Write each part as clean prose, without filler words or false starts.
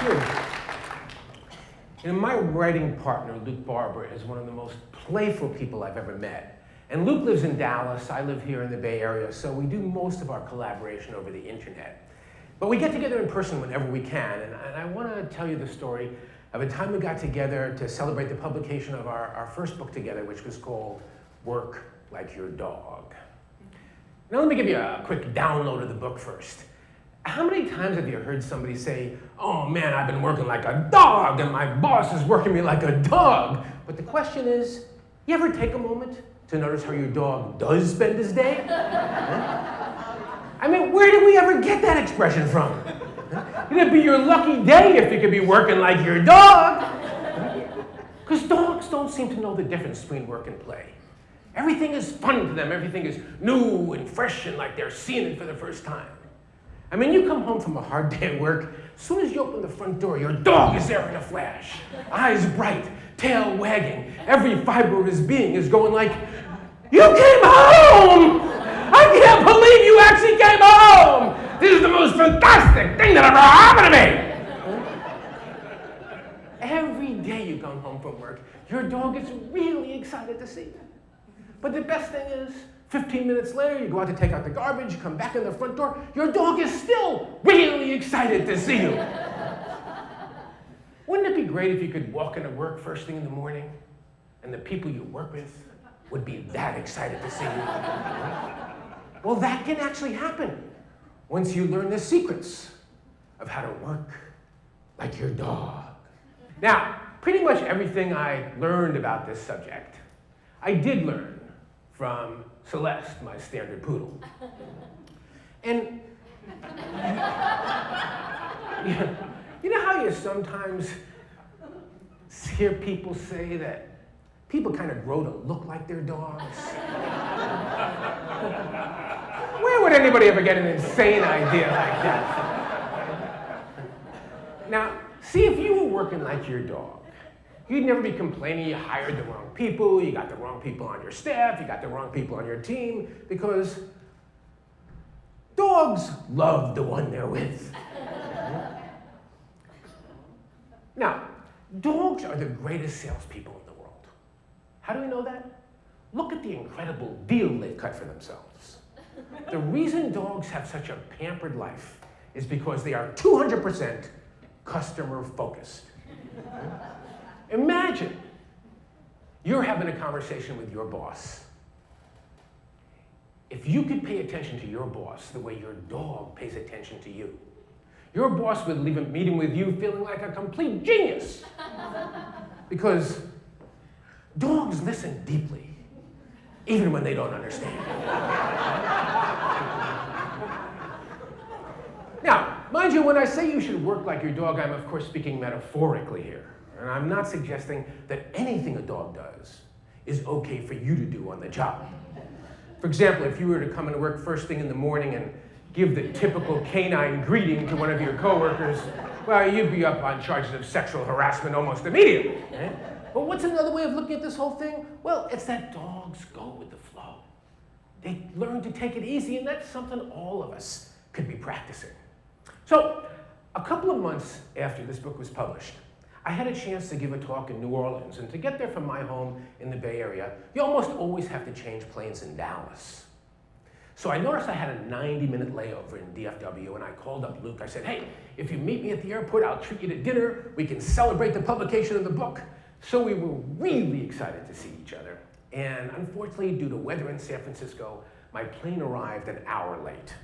good. My writing partner, Luke Barber, is one of the most playful people I've ever met. And Luke lives in Dallas, I live here in the Bay Area, so we do most of our collaboration over the internet. But we get together in person whenever we can, and I want to tell you the story of a time we got together to celebrate the publication of our first book together, which was called Work Like Your Dog. Now let me give you a quick download of the book first. How many times have you heard somebody say, "Oh man, I've been working like a dog and my boss is working me like a dog"? But the question is, you ever take a moment to notice how your dog does spend his day? I mean, where did we ever get that expression from? It'd be your lucky day if you could be working like your dog. Because dogs don't seem to know the difference between work and play. Everything is fun to them. Everything is new and fresh and like they're seeing it for the first time. I mean, you come home from a hard day at work, as soon as you open the front door, your dog is there in a flash. Eyes bright, tail wagging. Every fiber of his being is going like, "You came home! I can't believe you actually came home! This is the most fantastic thing that ever happened to me!" Every day you come home from work, your dog is really excited to see you. But the best thing is, 15 minutes later, you go out to take out the garbage, you come back in the front door, your dog is still really excited to see you. Wouldn't it be great if you could walk into work first thing in the morning and the people you work with would be that excited to see you? Well, that can actually happen once you learn the secrets of how to work like your dog. Now, pretty much everything I learned about this subject, I did learn from Celeste, my standard poodle. And you know how you sometimes hear people say that people kind of grow to look like their dogs? Where would anybody ever get an insane idea like that? Now, see, if you were working like your dog, you'd never be complaining you hired the wrong people, you got the wrong people on your staff, you got the wrong people on your team, because dogs love the one they're with. Now, dogs are the greatest salespeople in the world. How do we know that? Look at the incredible deal they've cut for themselves. The reason dogs have such a pampered life is because they are 200% customer focused. Imagine you're having a conversation with your boss. If you could pay attention to your boss the way your dog pays attention to you, your boss would leave a meeting with you feeling like a complete genius. Because dogs listen deeply, even when they don't understand. Now, mind you, when I say you should work like your dog, I'm of course speaking metaphorically here. And I'm not suggesting that anything a dog does is okay for you to do on the job. For example, if you were to come into work first thing in the morning and give the typical canine greeting to one of your coworkers, well, you'd be up on charges of sexual harassment almost immediately. Right? But what's another way of looking at this whole thing? Well, it's that dogs go with the flow. They learn to take it easy, and that's something all of us could be practicing. So, a couple of months after this book was published, I had a chance to give a talk in New Orleans, and to get there from my home in the Bay Area, you almost always have to change planes in Dallas. So I noticed I had a 90-minute layover in DFW, and I called up Luke. I said, "Hey, if you meet me at the airport, I'll treat you to dinner. We can celebrate the publication of the book." So we were really excited to see each other. And unfortunately, due to weather in San Francisco, my plane arrived an hour late.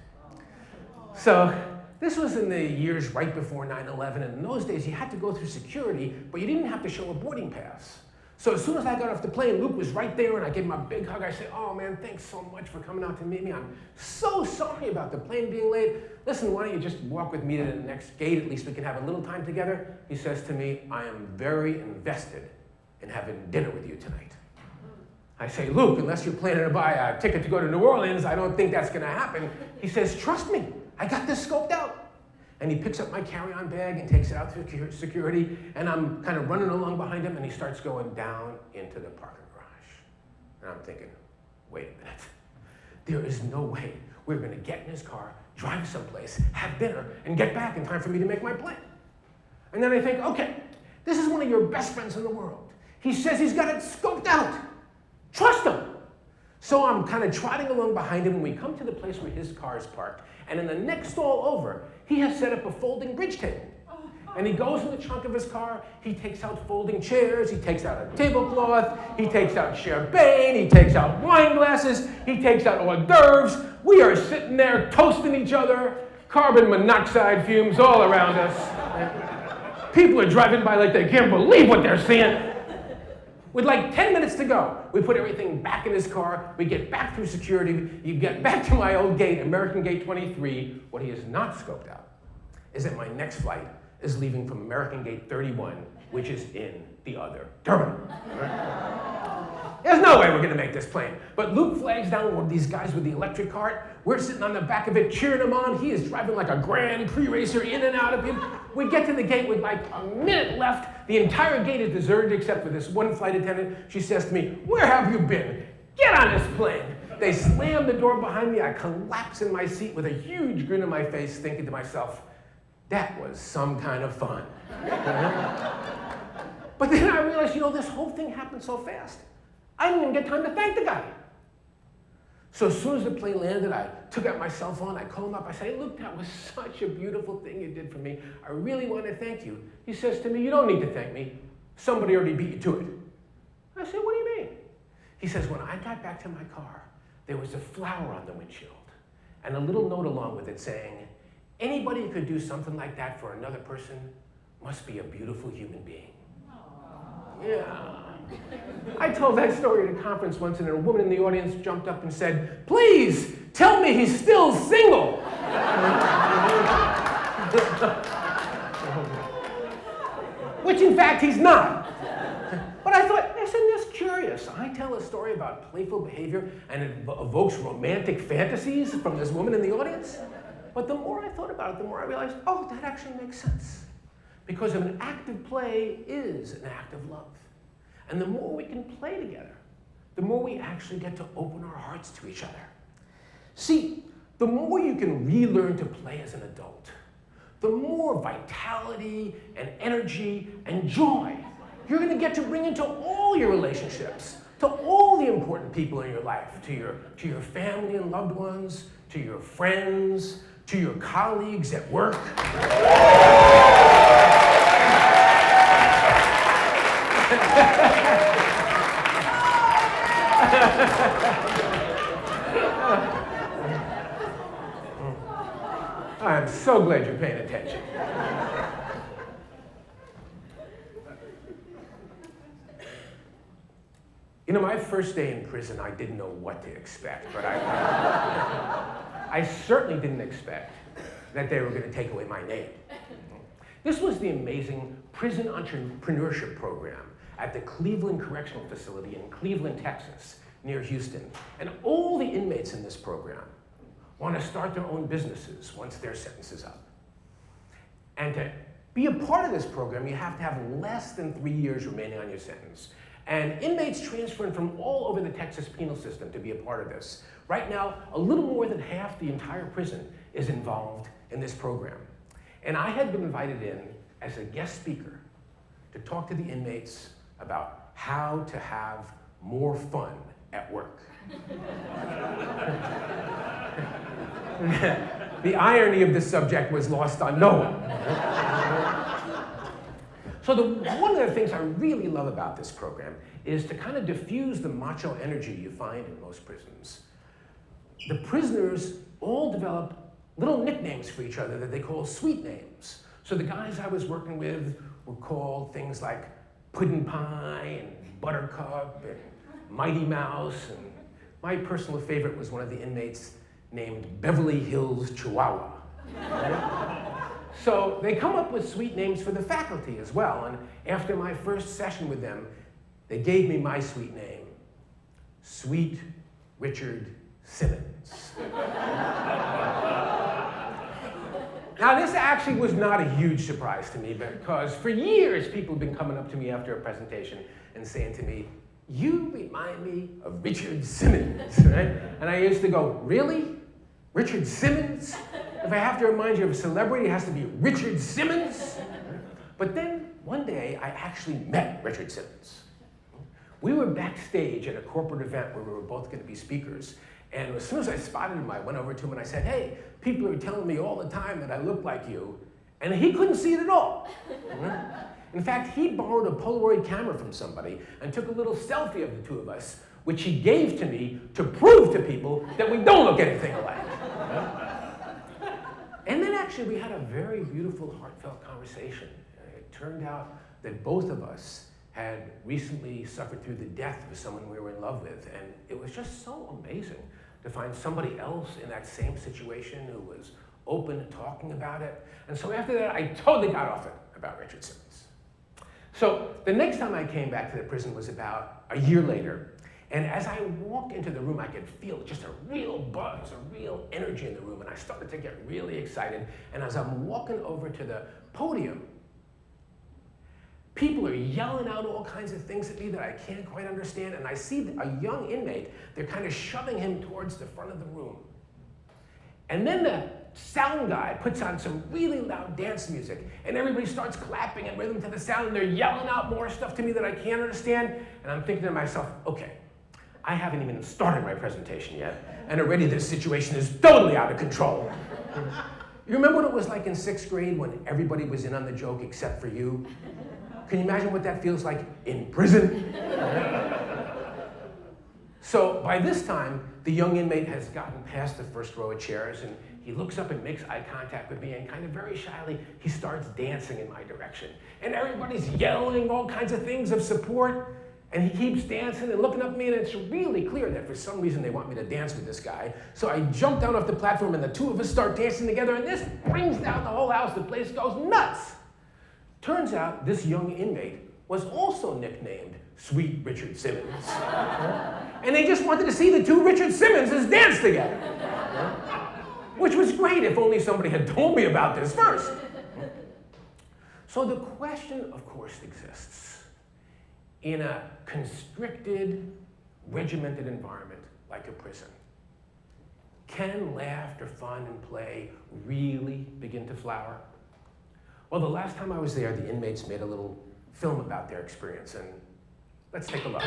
So this was in the years right before 9/11, and in those days you had to go through security, but you didn't have to show a boarding pass. So as soon as I got off the plane, Luke was right there, and I gave him a big hug. I said, "Oh man, thanks so much for coming out to meet me. I'm so sorry about the plane being late. Listen, why don't you just walk with me to the next gate? At least we can have a little time together." He says to me, "I am very invested in having dinner with you tonight." I say, "Luke, unless you're planning to buy a ticket to go to New Orleans, I don't think that's gonna happen." He says, "Trust me, I got this scoped out." And he picks up my carry-on bag and takes it out through security, and I'm kind of running along behind him, and he starts going down into the parking garage. And I'm thinking, wait a minute. There is no way we're gonna get in his car, drive someplace, have dinner, and get back in time for me to make my plane. And then I think, okay, this is one of your best friends in the world. He says he's got it scoped out. Trust him. So I'm kind of trotting along behind him, and we come to the place where his car is parked. And in the next stall over, he has set up a folding bridge table. And he goes in the trunk of his car, he takes out folding chairs, he takes out a tablecloth, he takes out champagne, he takes out wine glasses, he takes out hors d'oeuvres. We are sitting there toasting each other, carbon monoxide fumes all around us. People are driving by like they can't believe what they're seeing. With like 10 minutes to go, we put everything back in his car, we get back through security, you get back to my old gate, American Gate 23. What he has not scoped out is that my next flight is leaving from American Gate 31, which is in the other terminal. Right? There's no way we're gonna make this plane. But Luke flags down one of these guys with the electric cart. We're sitting on the back of it cheering him on. He is driving like a Grand Prix racer in and out of him. We get to the gate with like a minute left. The entire gate is deserted except for this one flight attendant. She says to me, "Where have you been? Get on this plane." They slam the door behind me. I collapse in my seat with a huge grin on my face, thinking to myself, that was some kind of fun. But then I realized, this whole thing happened so fast. I didn't even get time to thank the guy. So as soon as the plane landed, I took out my cell phone, I called him up, I said, "Hey, Luke, that was such a beautiful thing you did for me. I really want to thank you." He says to me, "You don't need to thank me. Somebody already beat you to it." I said, "What do you mean?" He says, "When I got back to my car, there was a flower on the windshield and a little note along with it saying, 'Anybody who could do something like that for another person must be a beautiful human being.'" Aww. Yeah. I told that story at a conference once, and a woman in the audience jumped up and said, "Please, tell me he's still single." Which, in fact, he's not. But I thought, isn't this curious? I tell a story about playful behavior, and it evokes romantic fantasies from this woman in the audience. But the more I thought about it, the more I realized, oh, that actually makes sense. Because an act of play is an act of love. And the more we can play together, the more we actually get to open our hearts to each other. See, the more you can relearn to play as an adult, the more vitality and energy and joy you're going to get to bring into all your relationships, to all the important people in your life, to your family and loved ones, to your friends, to your colleagues at work. I'm so glad you're paying attention. My first day in prison, I didn't know what to expect, but I certainly didn't expect that they were going to take away my name. This was the amazing prison entrepreneurship program at the Cleveland Correctional Facility in Cleveland, Texas, near Houston. And all the inmates in this program want to start their own businesses once their sentence is up. And to be a part of this program, you have to have less than 3 years remaining on your sentence. And inmates transferring from all over the Texas penal system to be a part of this. Right now, a little more than half the entire prison is involved in this program. And I had been invited in as a guest speaker to talk to the inmates about how to have more fun at work. The irony of this subject was lost on no one. So one of the things I really love about this program is to kind of diffuse the macho energy you find in most prisons. The prisoners all develop little nicknames for each other that they call sweet names. So the guys I was working with were called things like Puddin' Pie and Buttercup and Mighty Mouse. And my personal favorite was one of the inmates named Beverly Hills Chihuahua. So they come up with sweet names for the faculty as well. And after my first session with them, they gave me my sweet name, Sweet Richard Simmons. Now, this actually was not a huge surprise to me because for years people have been coming up to me after a presentation and saying to me, "You remind me of Richard Simmons," right? And I used to go, "Really? Richard Simmons? If I have to remind you of a celebrity, it has to be Richard Simmons?" But then one day I actually met Richard Simmons. We were backstage at a corporate event where we were both going to be speakers. And as soon as I spotted him, I went over to him and I said, hey, people are telling me all the time that I look like you. And he couldn't see it at all. In fact, he borrowed a Polaroid camera from somebody and took a little selfie of the two of us, which he gave to me to prove to people that we don't look anything alike. And then actually we had a very beautiful, heartfelt conversation. It turned out that both of us had recently suffered through the death of someone we were in love with, and it was just so amazing to find somebody else in that same situation who was open to talking about it. And so after that, I totally got off it about Richard Simmons. So the next time I came back to the prison was about a year later, and as I walked into the room, I could feel just a real buzz, a real energy in the room, and I started to get really excited. And as I'm walking over to the podium, people are yelling out all kinds of things at me that I can't quite understand, and I see a young inmate, they're kind of shoving him towards the front of the room. And then the sound guy puts on some really loud dance music, and everybody starts clapping in rhythm to the sound, and they're yelling out more stuff to me that I can't understand, and I'm thinking to myself, okay, I haven't even started my presentation yet, and already this situation is totally out of control. You remember what it was like in 6th grade when everybody was in on the joke except for you? Can you imagine what that feels like in prison? So by this time, the young inmate has gotten past the first row of chairs, and he looks up and makes eye contact with me, and kind of very shyly, he starts dancing in my direction. And everybody's yelling all kinds of things of support, and he keeps dancing and looking up at me, and it's really clear that for some reason they want me to dance with this guy. So I jump down off the platform, and the two of us start dancing together, and this brings down the whole house. The place goes nuts. Turns out this young inmate was also nicknamed Sweet Richard Simmons. And they just wanted to see the two Richard Simmonses dance together. Which was great if only somebody had told me about this first. So the question, of course, exists. In a constricted, regimented environment like a prison, can laughter, fun, and play really begin to flower? Well, the last time I was there, the inmates made a little film about their experience, and let's take a look.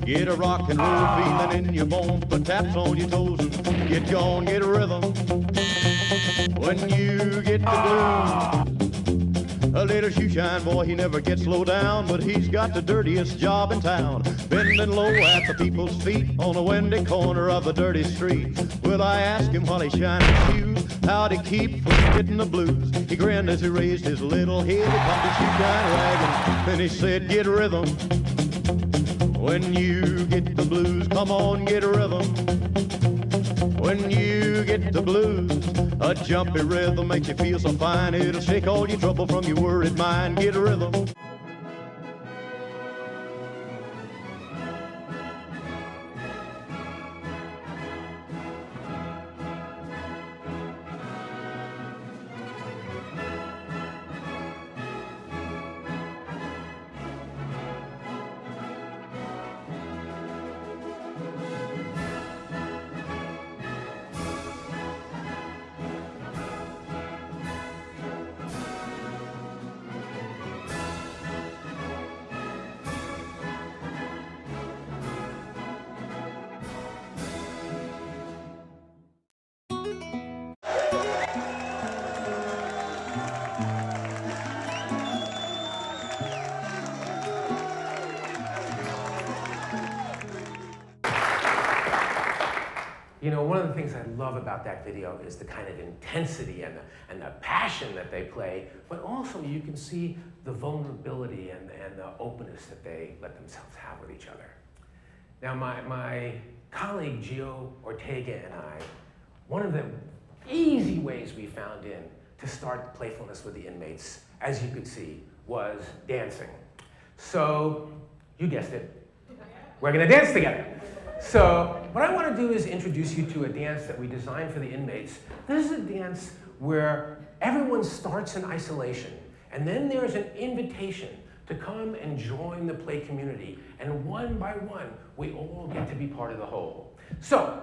Get a rock and roll feeling in your bones, put taps on your toes and get gone, get a rhythm. When you get the blues, a little shoeshine boy, he never gets low down, but he's got the dirtiest job in town, bending low at the people's feet on a windy corner of a dirty street. Well, I asked him while he shined his shoes, how'd he keep from getting the blues? He grinned as he raised his little head, he popped his shoeshine rag, and then he said, get rhythm. When you get the blues, come on, get a rhythm. When you get the blues, a jumpy rhythm makes you feel so fine. It'll shake all your trouble from your worried mind. Get a rhythm. You know, one of the things I love about that video is the kind of intensity and the passion that they play, but also you can see the vulnerability and the openness that they let themselves have with each other. Now, my colleague Gio Ortega and I, one of the easy ways we found to start playfulness with the inmates, as you could see, was dancing. So, you guessed it, we're gonna dance together. So, what I wanna do is introduce you to a dance that we designed for the inmates. This is a dance where everyone starts in isolation, and then there's an invitation to come and join the play community. And one by one, we all get to be part of the whole. So,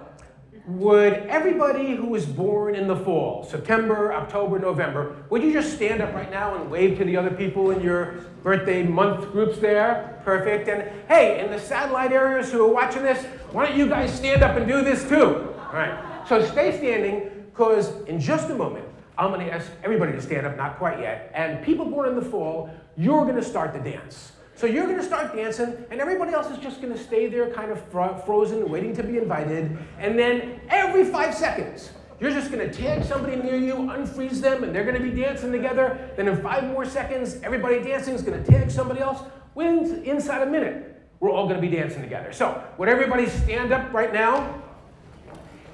would everybody who was born in the fall, September, October, November, would you just stand up right now and wave to the other people in your birthday month groups there? Perfect. And hey, in the satellite areas who are watching this, why don't you guys stand up and do this too? All right, so stay standing, because in just a moment, I'm gonna ask everybody to stand up, not quite yet, and people born in the fall, you're gonna start the dance. So you're gonna start dancing, and everybody else is just gonna stay there kind of frozen, waiting to be invited, and then every 5 seconds, you're just gonna tag somebody near you, unfreeze them, and they're gonna be dancing together. Then in 5 more seconds, everybody dancing is gonna tag somebody else. Inside a minute, we're all gonna be dancing together. So would everybody stand up right now?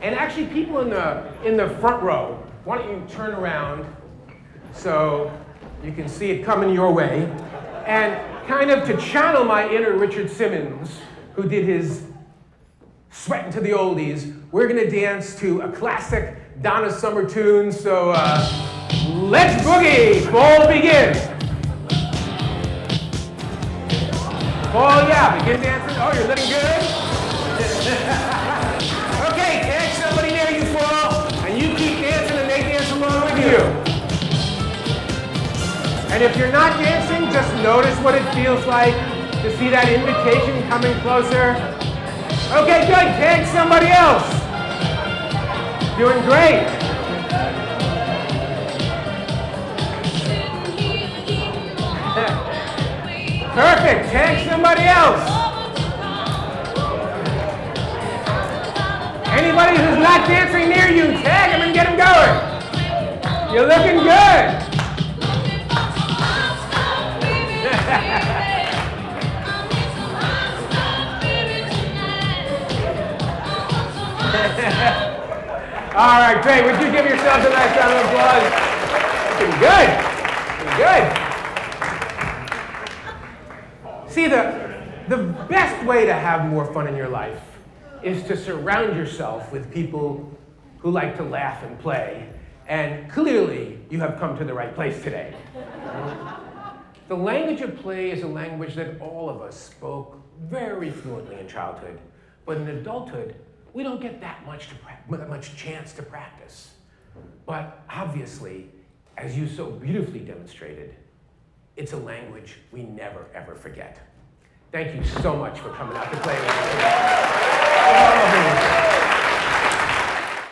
And actually, people in the front row, why don't you turn around so you can see it coming your way. And kind of to channel my inner Richard Simmons, who did his Sweatin' to the Oldies, we're gonna dance to a classic Donna Summer tune, so let's boogie! Fall begin! Fall, yeah, begin dancing. Oh, you're looking good? Okay, tag somebody near you, Fall, and you keep dancing and they dance along with you. And if you're not dancing, just notice what it feels like to see that invitation coming closer. Okay, good, tag somebody else. Doing great. Perfect, tag somebody else. Anybody who's not dancing near you, tag them and get them going. You're looking good. All right, great. Would you give yourselves a nice round of applause? Looking good. Looking good. See, the best way to have more fun in your life is to surround yourself with people who like to laugh and play. And clearly, you have come to the right place today. The language of play is a language that all of us spoke very fluently in childhood, but in adulthood, we don't get that much chance to practice. But obviously, as you so beautifully demonstrated, it's a language we never, ever forget. Thank you so much for coming out to play with us.